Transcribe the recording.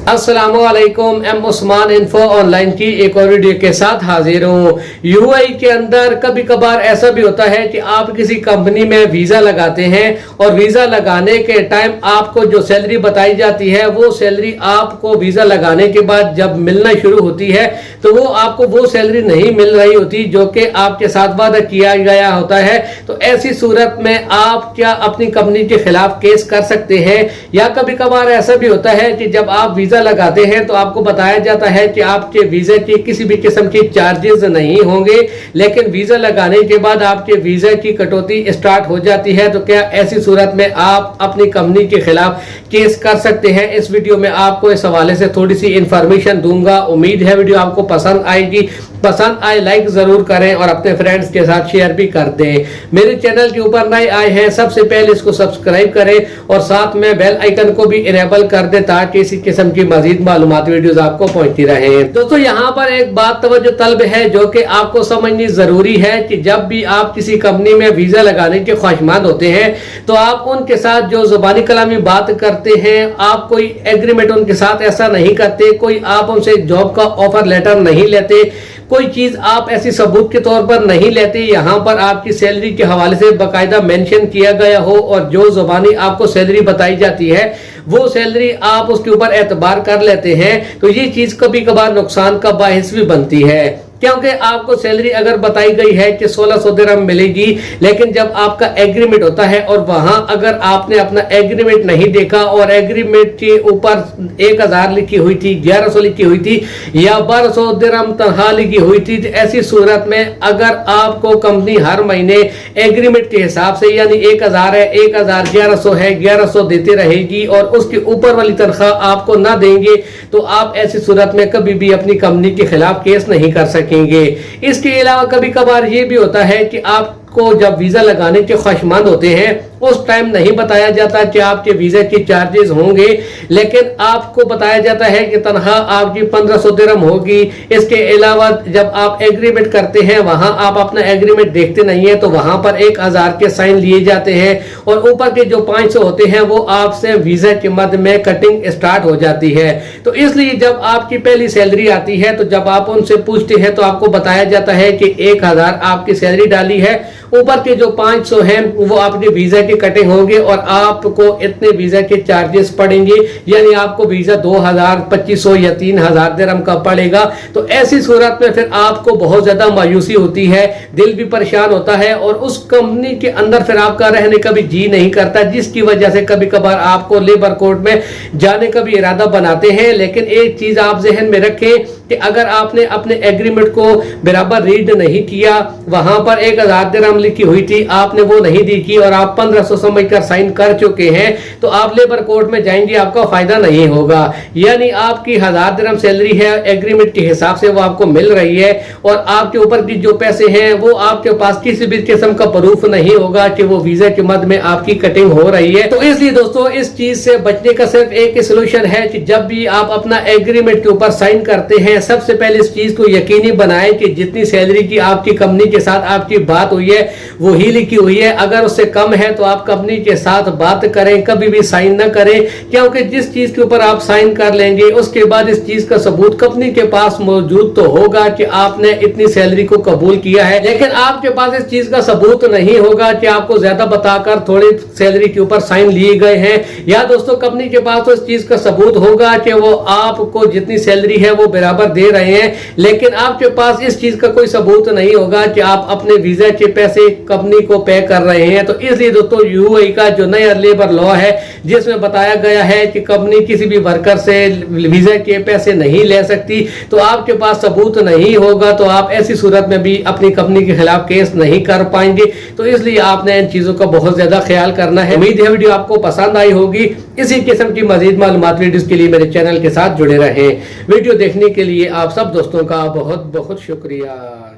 अस्सलामुअलैकुम, M Usman info online की एक और वीडियो के साथ हाजिर हूँ। यूएई के अंदर कभी कभार ऐसा भी होता है कि आप किसी कंपनी में वीज़ा लगाते हैं और वीज़ा लगाने के टाइम आपको जो सैलरी बताई जाती है वो सैलरी आपको वीज़ा लगाने के बाद जब मिलना शुरू होती है तो वो आपको वो सैलरी नहीं मिल रही होती जो कि आपके साथ वादा किया गया होता है। तो ऐसी सूरत में आप क्या अपनी कंपनी के खिलाफ केस कर सकते हैं? या कभी कभार ऐसा भी होता है कि जब आप वीज़ा लगाते हैं तो आपको बताया जाता है कि आपके वीज़ा की किसी भी किस्म की चार्जेस नहीं होंगे, लेकिन वीज़ा लगाने के बाद आपके वीज़ा की कटौती स्टार्ट हो जाती है। तो क्या ऐसी सूरत में आप अपनी कंपनी के खिलाफ केस कर सकते हैं? इस वीडियो में आपको इस हवाले से थोड़ी सी इंफॉर्मेशन दूंगा। उम्मीद है वीडियो आपको पसंद आएगी। पसंद आए लाइक जरूर करें और अपने फ्रेंड्स के साथ शेयर भी कर दें। मेरे चैनल के ऊपर नए आए हैं सबसे पहले इसको सब्सक्राइब करें और साथ में बेल आइकन को भी इनेबल कर दें ताकि इसी किस्म की मजीद मालूमाती वीडियोस आपको पहुंचती रहे। दोस्तों यहाँ पर एक बात तवज्जो तलब है जो कि आपको समझनी जरूरी है कि जब भी आप किसी कंपनी में वीजा लगाने के ख्वाहिशमंद होते हैं तो आप उनके साथ जो जुबानी कलामी बात करते हैं, आप कोई एग्रीमेंट उनके साथ ऐसा नहीं करते, कोई आप उनसे जॉब का ऑफर लेटर नहीं लेते, कोई चीज आप ऐसी सबूत के तौर पर नहीं लेते यहाँ पर आपकी सैलरी के हवाले से बाकायदा मेंशन किया गया हो और जो जुबानी आपको सैलरी बताई जाती है वो सैलरी आप उसके ऊपर एतबार कर लेते हैं, तो ये चीज कभी कभार नुकसान का बाहिस भी बनती है। क्योंकि आपको सैलरी अगर बताई गई है कि 1600 दिरहम मिलेगी, लेकिन जब आपका एग्रीमेंट होता है और वहां अगर आपने अपना एग्रीमेंट नहीं देखा और एग्रीमेंट के ऊपर 1000 लिखी हुई थी, 1100 लिखी हुई थी या 1200 दिरहम तनख्वाह लिखी हुई थी, तो ऐसी सूरत में अगर आपको कंपनी हर महीने एग्रीमेंट के हिसाब से यानी 1000 है, 1100 है, 1100 देती रहेगी और उसके ऊपर वाली तनख्वाह आपको ना देंगे तो आप ऐसी सूरत में कभी भी अपनी कंपनी के खिलाफ केस नहीं कर सकेंगे। इसके अलावा कभी कभार ये भी होता है कि आपको जब वीजा लगाने के ख्वाहिशमंद होते हैं उस टाइम नहीं बताया जाता कि आपके वीजा की चार्जेस होंगे, लेकिन आपको बताया जाता है कि तनख्वाह आपकी 1500 दिरहम होगी। इसके अलावा जब आप एग्रीमेंट करते हैं वहां आप अपना एग्रीमेंट देखते नहीं है तो वहां पर 1000 के साइन लिए जाते हैं और ऊपर के जो 500 होते हैं वो आपसे वीजा के मद में कटिंग स्टार्ट हो जाती है। तो इसलिए जब आपकी पहली सैलरी आती है तो जब आप उनसे पूछते हैं तो आपको बताया जाता है कि 1000 आपकी सैलरी डाली है, ऊपर के जो 500 हैं वो आपके वीजा की कटिंग होंगे और आपको इतने वीजा के चार्जेस पड़ेंगे, यानी आपको वीजा 2000, 2500 या 3000 दिरहम का पड़ेगा। तो ऐसी सूरत में फिर आपको बहुत ज्यादा मायूसी होती है, दिल भी परेशान होता है और उस कंपनी के अंदर फिर आपका रहने का भी जी नहीं करता, जिसकी वजह से कभी कभार आपको लेबर कोर्ट में जाने का भी इरादा बनाते हैं। लेकिन एक चीज आप जहन में रखें कि अगर आपने अपने एग्रीमेंट को बराबर रीड नहीं किया, वहां पर 1000 दिरहम लिखी हुई थी, आपने वो नहीं देखी और आप 1500 समझकर साइन कर चुके हैं तो आप लेबर कोर्ट में जाएंगे, आपका फायदा नहीं होगा। यानी आपकी 1000 दिरहम सैलरी है, एग्रीमेंट के हिसाब से वो आपको मिल रही है और आपके ऊपर की जो पैसे हैं वो आपके पास किसी भी किस्म का प्रूफ नहीं होगा कि वो वीजा के मद में आपकी कटिंग हो रही है। तो इसलिए दोस्तों इस चीज से बचने का सिर्फ एक ही सोल्यूशन है कि जब भी आप अपना एग्रीमेंट के ऊपर साइन करते हैं सबसे पहले इस चीज को यकीनी बनाएं कि जितनी सैलरी की आपकी कंपनी के साथ आपकी बात हुई है वो ही लिखी हुई है। अगर उससे कम है तो आप कंपनी के साथ बात करें, कभी भी साइन ना करें, क्योंकि जिस चीज के ऊपर आप साइन कर लेंगे उसके बाद इस चीज का सबूत कंपनी के पास मौजूद तो होगा कि आपने इतनी सैलरी को कबूल किया है, लेकिन आपके पास इस चीज का सबूत नहीं होगा कि आपको ज्यादा बताकर थोड़ी सैलरी के ऊपर साइन लिए गए हैं। या दोस्तों कंपनी के पास तो इस चीज का सबूत होगा कि वो आपको जितनी सैलरी है वो बराबर दे रहे हैं, लेकिन आपके पास इस चीज का कोई सबूत नहीं होगा कि आप अपने वीजा के पैसे कंपनी को पे कर रहे हैं। तो इसलिए दोस्तों यूएई का जो नया लेबर लॉ है जिसमें बताया गया है कि कंपनी किसी भी वर्कर से वीजा के पैसे नहीं ले सकती, तो आपके पास सबूत नहीं होगा तो आप ऐसी सूरत में भी अपनी कंपनी के खिलाफ केस नहीं कर पाएंगे। तो इसलिए आपने इन चीजों का बहुत ज्यादा ख्याल करना है। उम्मीद है वीडियो आपको पसंद आई होगी। इसी किस्म की मजीद मालूमात वीडियोस के लिए मेरे चैनल के साथ जुड़े रहें। वीडियो देखने के लिए आप सब दोस्तों का बहुत बहुत शुक्रिया।